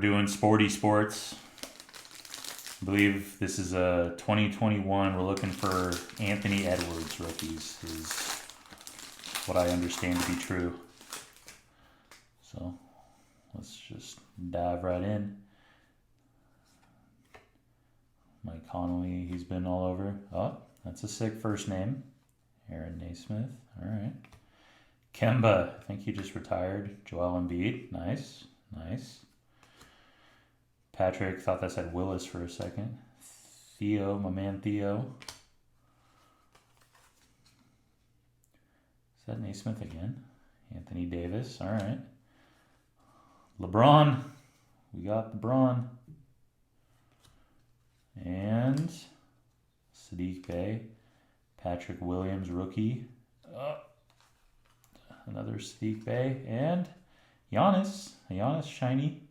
doing Sporty Sports. I believe this is a 2021. We're looking for Anthony Edwards rookies, is what I understand to be true. So let's just dive right in. Mike Connolly, he's been all over. Oh, that's a sick first name. Aaron Naismith, all right. Kemba, I think he just retired. Joel Embiid, nice, nice. Patrick, thought that said Willis for a second. Theo, my man Theo. Is that Naismith again? Anthony Davis, all right. LeBron, we got LeBron. And Sadiq Bey, Patrick Williams, rookie. Another Sadiq Bey, and Giannis shiny.